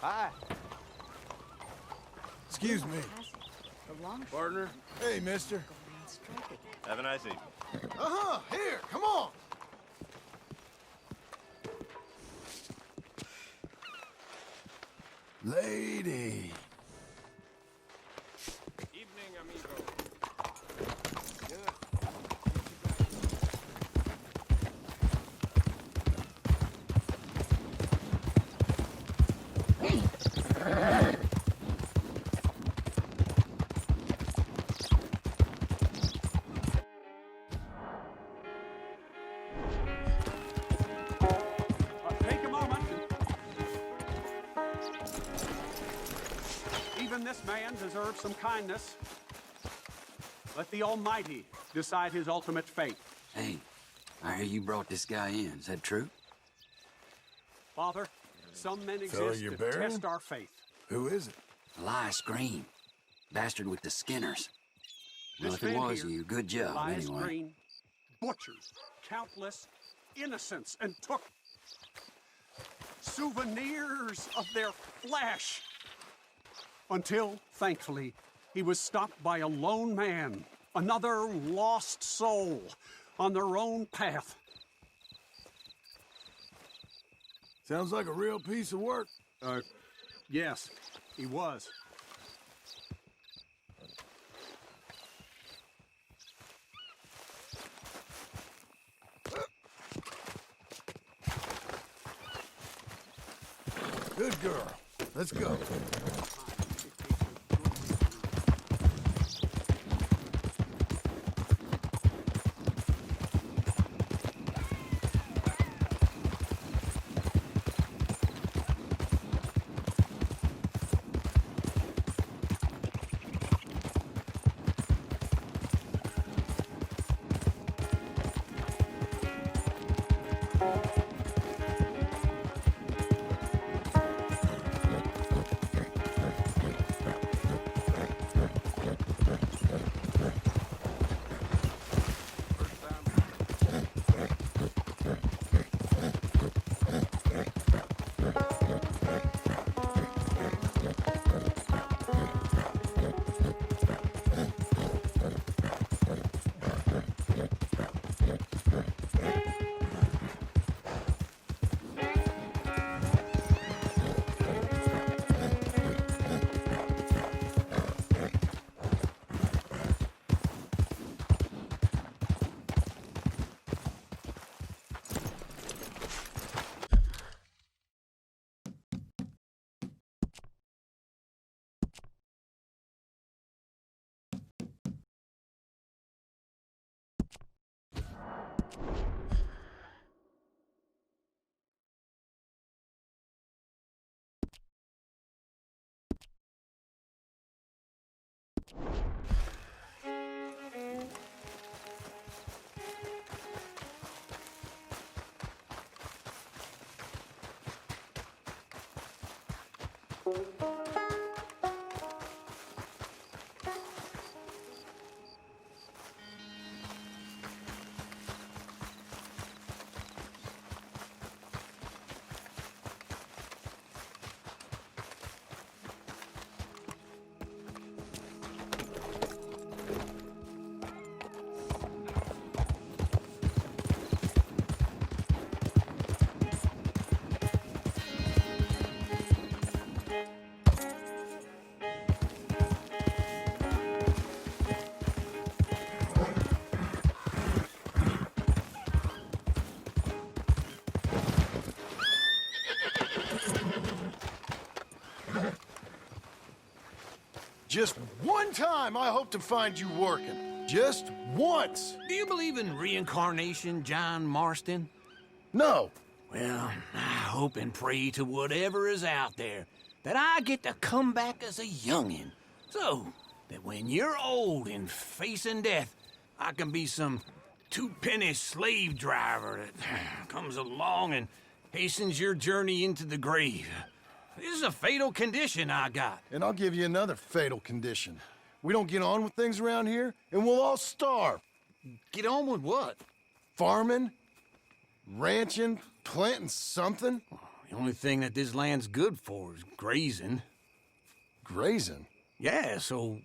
Hi. Excuse me. Partner. Hey, mister. Have a nice evening. Uh-huh, here, come on. Lady. Evening, amigo. Take a moment. Even this man deserves some kindness. Let the Almighty decide his ultimate fate. Hey, I hear you brought this guy in. Is that true? Father, some men Fella exist you're to burying? test our faith. Who is it? Elias Green. Bastard with the Skinners. Well, This if it man was here, you, good job, Elias anyway. Green, butchered countless innocents and took souvenirs of their flesh. Until, thankfully, he was stopped by a lone man, another lost soul, on their own path. Sounds like a real piece of work. Yes, he was. Good girl. Let's go. Just one time I hope to find you working. Just once. Do you believe in reincarnation, John Marston? No. Well, I hope and pray to whatever is out there that I get to come back as a youngin'. So that when you're old and facing death, I can be some two-penny slave driver that comes along and hastens your journey into the grave. This is a fatal condition I got. And I'll give you another fatal condition. We don't get on with things around here, and we'll all starve. Get on with what? Farming, ranching, planting something. The only thing that this land's good for is grazing. Grazing? Yeah, so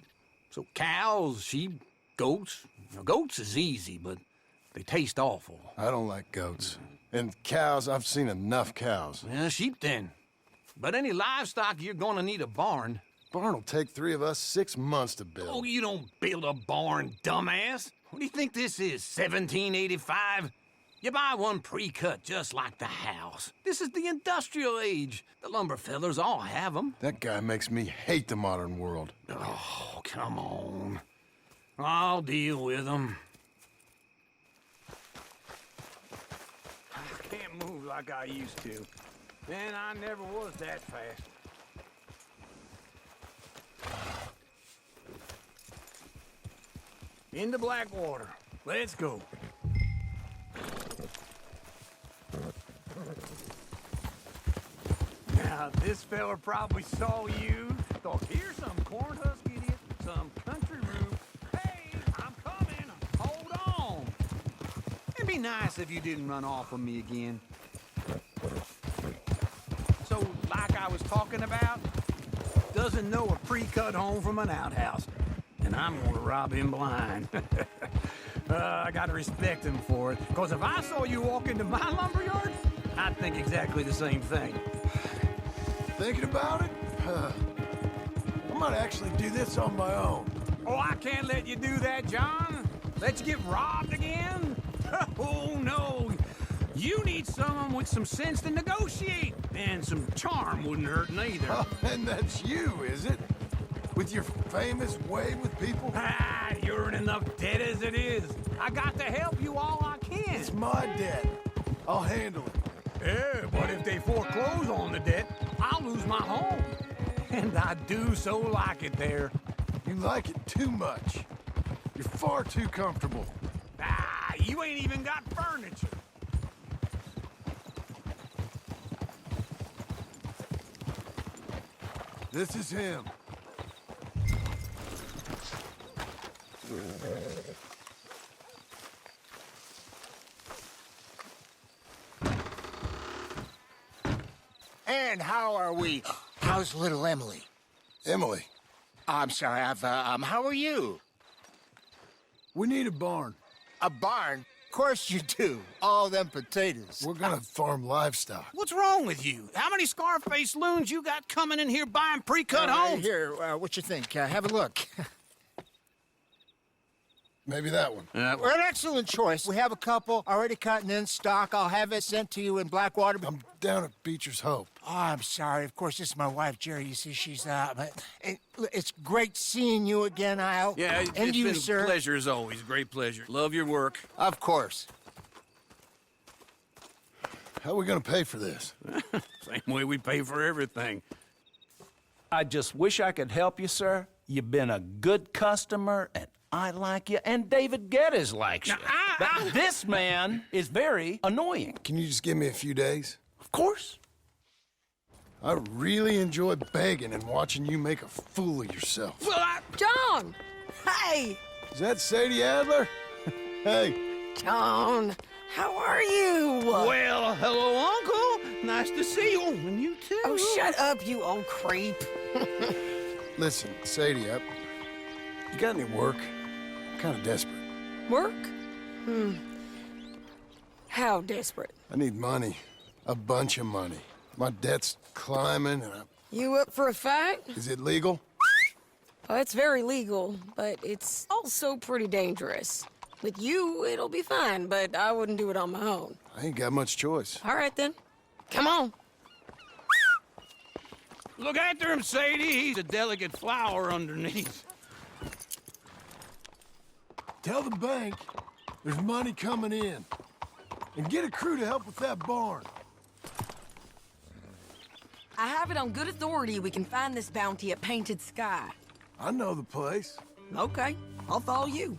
cows, sheep, goats. Now, goats is easy, but they taste awful. I don't like goats. And cows, I've seen enough cows. Yeah, sheep then. But any livestock, you're gonna need a barn. Barn will take 3 of us 6 months to build. Oh, you don't build a barn, dumbass. What do you think this is, 1785? You buy one pre-cut just like the house. This is the industrial age. The lumber fellers all have them. That guy makes me hate the modern world. Oh, come on. I'll deal with them. I can't move like I used to. Man, I never was that fast. Into Blackwater. Let's go. Now, this fella probably saw you. Thought, here's some corn husk idiot, some country rube. Hey, I'm coming. Hold on. It'd be nice if you didn't run off on me again. So, like I was talking about, doesn't know a pre-cut home from an outhouse. And I'm gonna rob him blind. I gotta respect him for it. Because if I saw you walk into my lumberyard, I'd think exactly the same thing. Thinking about it? I might actually do this on my own. Oh, I can't let you do that, John. Let you get robbed again? Oh, no. You need someone with some sense to negotiate. And some charm wouldn't hurt neither. Oh, and that's you, is it? With your famous way with people? Ah, you're in enough debt as it is. I got to help you all I can. It's my debt. I'll handle it. Yeah, but if they foreclose on the debt, I'll lose my home. And I do so like it there. You like it too much. You're far too comfortable. Ah, you ain't even got furniture. This is him. And how are we? How's little Emily? Emily, I'm sorry, how are you? we need a barn. A barn? Of course you do. All them potatoes. We're gonna farm livestock. What's wrong with you? How many Scarface loons you got coming in here buying pre-cut homes? Here, what you think? Have a look. Maybe that one. We're an excellent choice. We have a couple already cut and in stock. I'll have it sent to you in Blackwater. I'm down at Beecher's Hope. Oh, I'm sorry. Of course, this is my wife, Jerry. You see, she's it's great seeing you again, Al. Yeah, and it's you, been sir. a pleasure as always. Great pleasure. Love your work. Of course. How are we gonna pay for this? Same way we pay for everything. I just wish I could help you, sir. You've been a good customer, and I like you, and David Geddes likes you. But this man is very annoying. Can you just give me a few days? Of course. I really enjoy begging and watching you make a fool of yourself. John! Hey! Is that Sadie Adler? Hey, John, how are you? Well, hello, Uncle. Nice to see you. And you too. Oh, shut up, you old creep. listen, Sadie, you got any work? I'm kind of desperate. Work? How desperate? I need money. A bunch of money. My debt's climbing, and You up for a fight? is it legal? Well, it's very legal, but it's also pretty dangerous. With you, it'll be fine, but I wouldn't do it on my own. I ain't got much choice. All right, then. Come on. Look after him, Sadie. He's a delicate flower underneath. Tell the bank there's money coming in. And get a crew to help with that barn. I have it on good authority we can find this bounty at Painted Sky. I know the place. Okay, I'll follow you.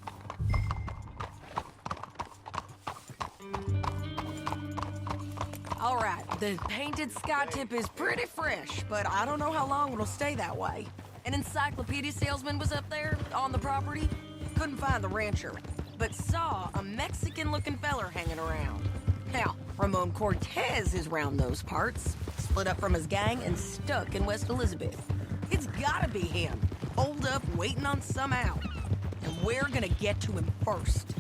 All right, the Painted Sky tip is pretty fresh, but I don't know how long it'll stay that way. An encyclopedia salesman was up there on the property. Couldn't find the rancher, but saw a Mexican-looking feller hanging around. Now, Ramon Cortez is round those parts, split up from his gang and stuck in West Elizabeth. It's gotta be him, holed up waiting on some out. And we're gonna get to him first.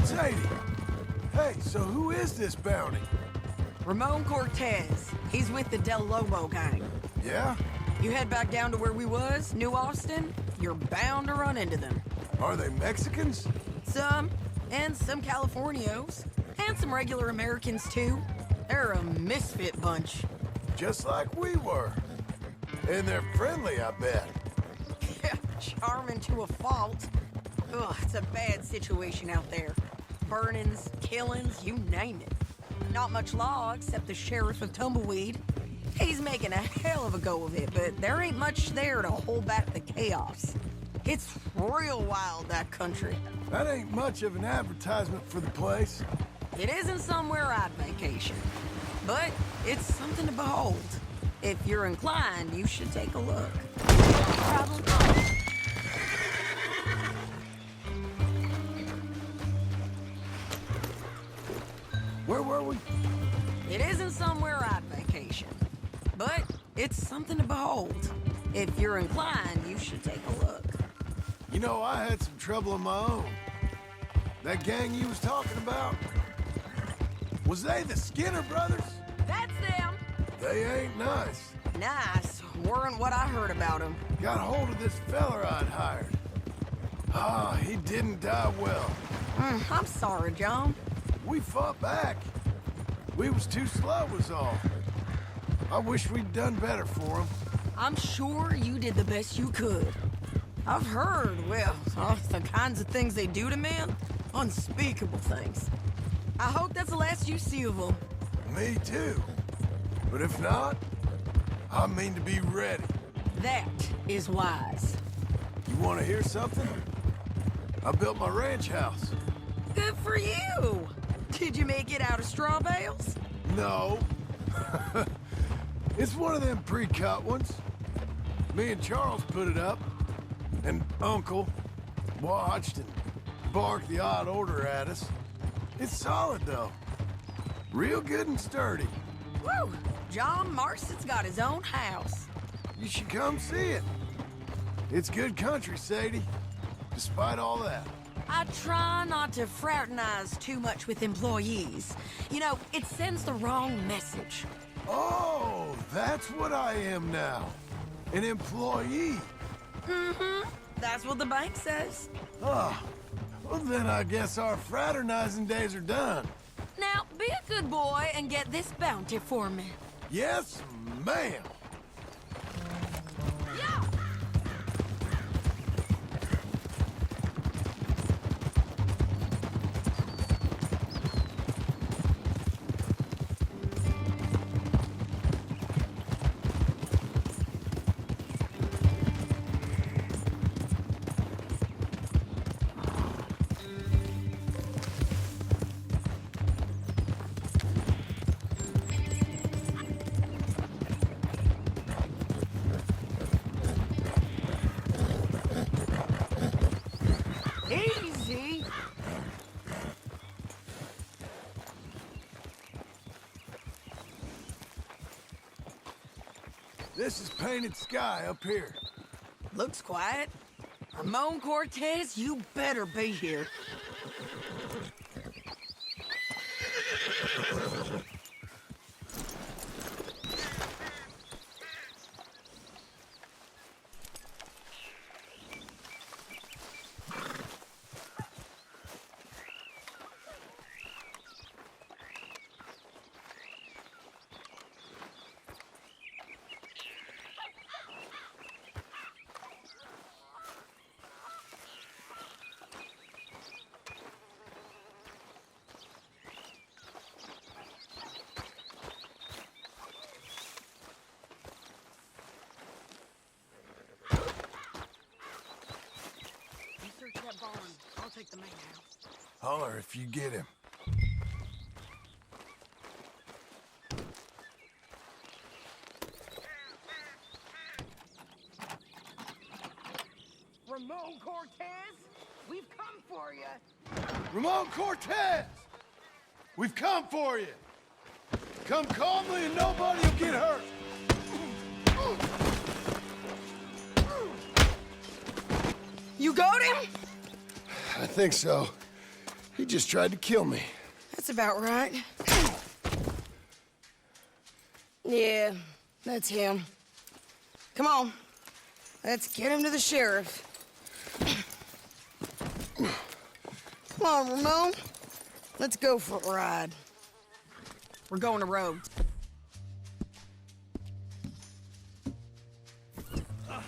Sadie! Hey, so who is this bounty? Ramon Cortez. He's with the Del Lobo gang. Yeah? You head back down to where we was, New Austin, you're bound to run into them. Are they Mexicans? Some, and some Californios, and some regular Americans too. They're a misfit bunch. Just like we were. And they're friendly, I bet. Charming to a fault. Ugh, it's a bad situation out there. Burnings, killings, you name it. Not much law except the sheriff of Tumbleweed. He's making a hell of a go of it, but there ain't much there to hold back the chaos. It's real wild, that country. That ain't much of an advertisement for the place. It isn't somewhere I'd vacation, but it's something to behold. If you're inclined, you should take a look. Problem? Where were we? It isn't somewhere I'd vacation, but it's something to behold. If you're inclined, you should take a look. You know, I had some trouble of my own. That gang you was talking about, was they the Skinner brothers? That's them. They ain't nice. Nice. Weren't what I heard about them. Got hold of this feller I'd hired. Ah, he didn't die well. I'm sorry, John. We fought back. We was too slow was all. I wish we'd done better for him. I'm sure you did the best you could. I've heard, well, the kinds of things they do to men. Unspeakable things. I hope that's the last you see of them. Me too. But if not, I mean to be ready. That is wise. You want to hear something? I built my ranch house. Good for you. Did you make it out of straw bales? No. It's one of them pre-cut ones. Me and Charles put it up, and Uncle watched and barked the odd order at us. It's solid, though. Real good and sturdy. Woo! John Marston's got his own house. You should come see it. It's good country, Sadie, despite all that. I try not to fraternize too much with employees. You know, it sends the wrong message. Oh, that's what I am now. An employee. Mm-hmm. That's what the bank says. Ah, well then I guess our fraternizing days are done. Now, be a good boy and get this bounty for me. Yes, ma'am. Yeah! Easy. This is Painted Sky up here. Looks quiet. Ramon Cortez, you better be here. That barn. I'll take the main house. Holler if you get him. Ramon Cortez, we've come for you. Ramon Cortez! We've come for you! Come calmly and nobody will get hurt! You got him? I think so. He just tried to kill me. That's about right. Yeah, that's him. Come on. Let's get him to the sheriff. Come on, Ramon. Let's go for a ride. We're going to Rhodes.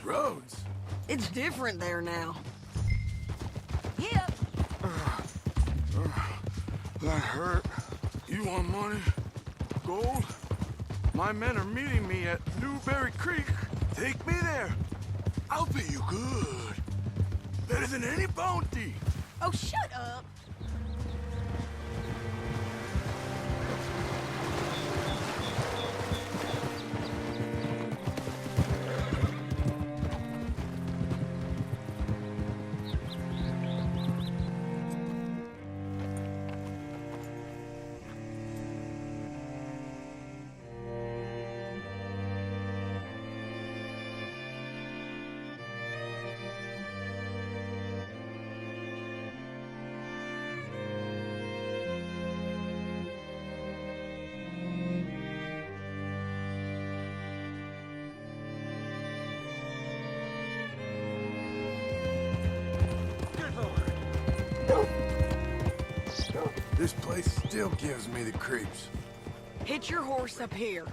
Rhodes? It's different there now. Yep. That hurt. You want money? Gold? My men are meeting me at Newberry Creek. Take me there. I'll pay you good. Better than any bounty. Oh, shut up. This place still gives me the creeps. Hitch your horse up here.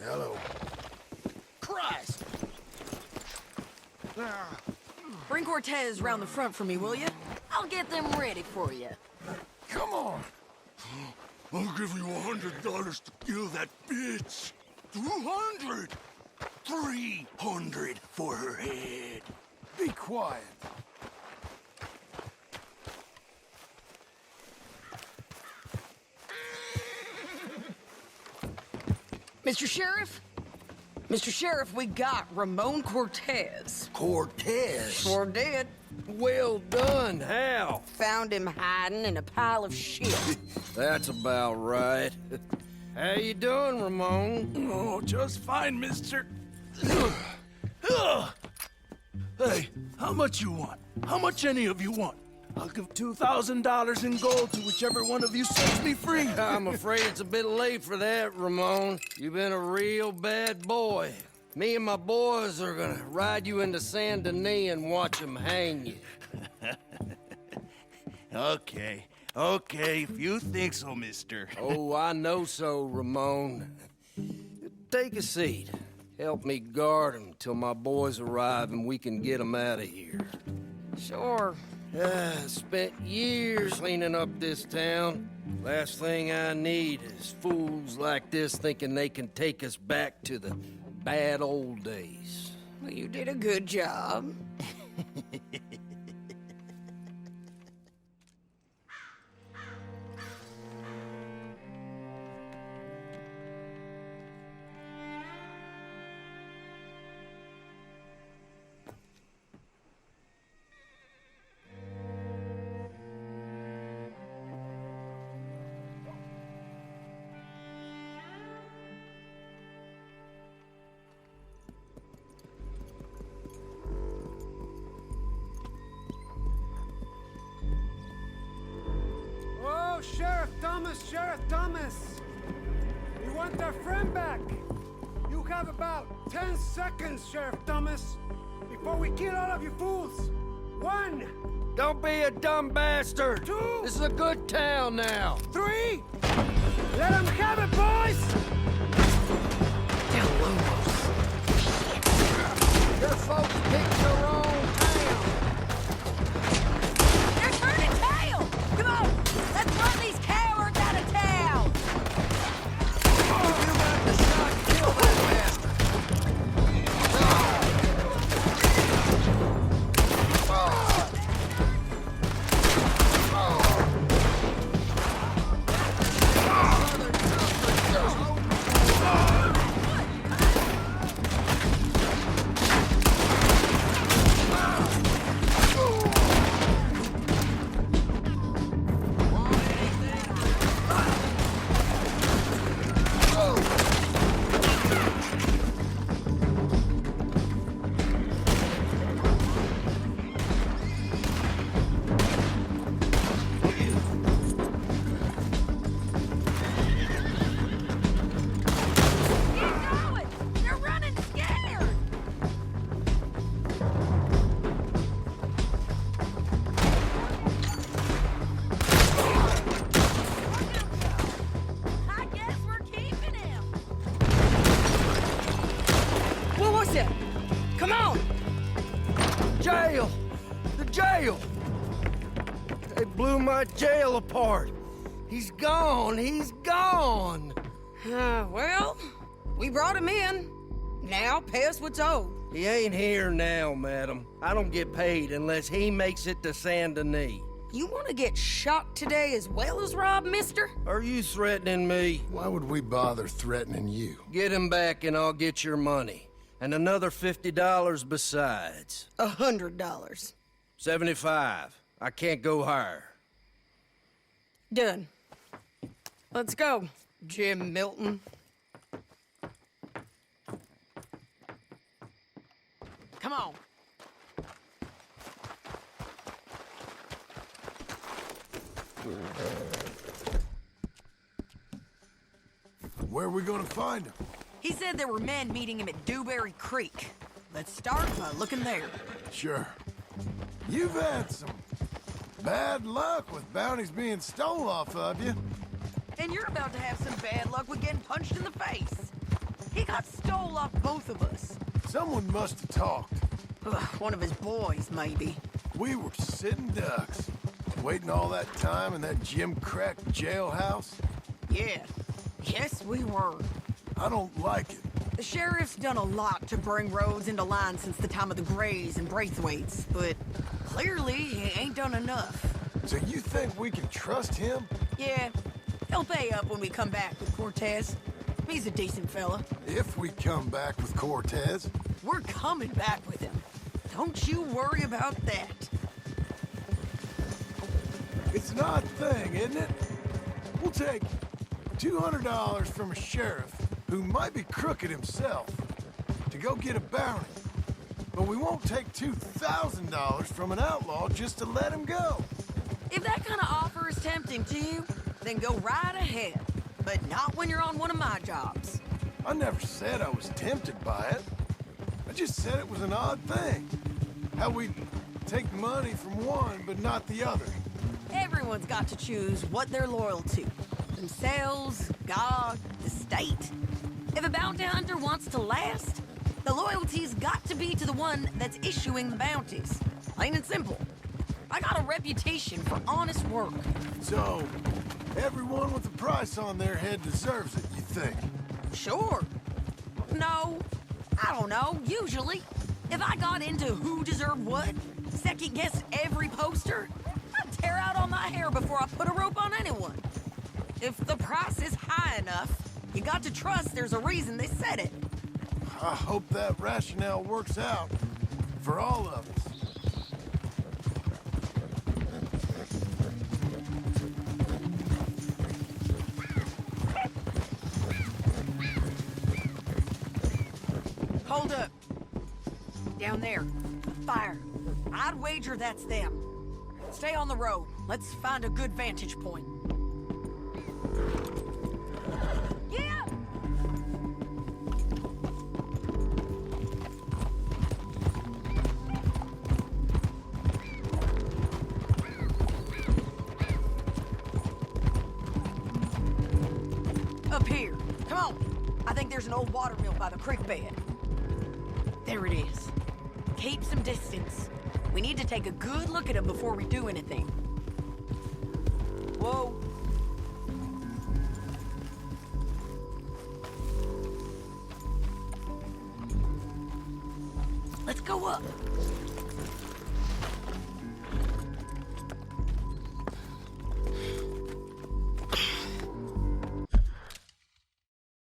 Hello. Christ! Bring Cortez round the front for me, will you? I'll get them ready for you. Come on. I'll give you $100 to kill that bitch. 200. 300 for her head. Be quiet. Mr. Sheriff? Mr. Sheriff, we got Ramon Cortez. Cortez? Sure did. Well done. How? Found him hiding in a pile of shit. That's about right. How you doing, Ramon? Oh, just fine, mister. Hey, how much you want? How much any of you want? I'll give $2,000 in gold to whichever one of you sets me free. I'm afraid it's a bit late for that, Ramon. You've been a real bad boy. Me and my boys are gonna ride you into Saint Denis and watch them hang you. Okay, if you think so, mister. Oh, I know so, Ramon. Take a seat. Help me guard them till my boys arrive and we can get them out of here. Sure. Spent years cleaning up this town. Last thing I need is fools like this thinking they can take us back to the bad old days. Well, you did a good job. Sheriff Thomas! We want our friend back! You have about 10 seconds, Sheriff Thomas, before we kill all of you fools! 1! Don't be a dumb bastard! 2! This is a good town now! 3! Let them have it, boys! Your folks picked your own town! They're turning tail! Come on! Let's run these cowards out of town! You got the shot to kill that bastard! jail apart. He's gone. He's gone. Well, we brought him in. Now pay us what's owed. He ain't here now, madam. I don't get paid unless he makes it to Saint Denis. You want to get shot today as well as Rob, mister? Are you threatening me? Why would we bother threatening you? Get him back and I'll get your money. And another $50 besides. $100. 75. I can't go higher. Done. Let's go, Jim Milton. Come on. Where are we gonna find him? He said there were men meeting him at Dewberry Creek. Let's start by looking there. Sure. You've had some bad luck with bounties being stole off of you. And you're about to have some bad luck with getting punched in the face. He got stole off both of us. Someone must have talked. Ugh, one of his boys, maybe. We were sitting ducks, waiting all that time in that Jim Crack jailhouse. Yeah. Yes, we were. I don't like it. The sheriff's done a lot to bring roads into line since the time of the Grays and Braithwaites, but clearly he ain't done enough. So you think we can trust him? Yeah, he'll pay up when we come back with Cortez. He's a decent fella. If we come back with Cortez. We're coming back with him. Don't you worry about that. It's an odd thing, isn't it? We'll take $200 from a sheriff who might be crooked himself to go get a bounty. But we won't take $2,000 from an outlaw just to let him go. If that kind of offer is tempting to you, then go right ahead. But not when you're on one of my jobs. I never said I was tempted by it. I just said it was an odd thing. How we take money from one but not the other. Everyone's got to choose what they're loyal to. Themselves, God, the state. If a bounty hunter wants to last, the loyalty's got to be to the one that's issuing the bounties. Plain and simple. I got a reputation for honest work. So, everyone with a price on their head deserves it, you think? Sure. No, I don't know, usually. If I got into who deserved what, second-guessed every poster, I'd tear out all my hair before I put a rope on anyone. If the price is high enough, you got to trust there's a reason they said it. I hope that rationale works out for all of us. Hold up. Down there. Fire. I'd wager that's them. Stay on the road. Let's find a good vantage point. Yeah! Up here. Come on. I think there's an old water mill by the creek bed. There it is. Keep some distance. We need to take a good look at him before we do anything. Whoa. Let's go up.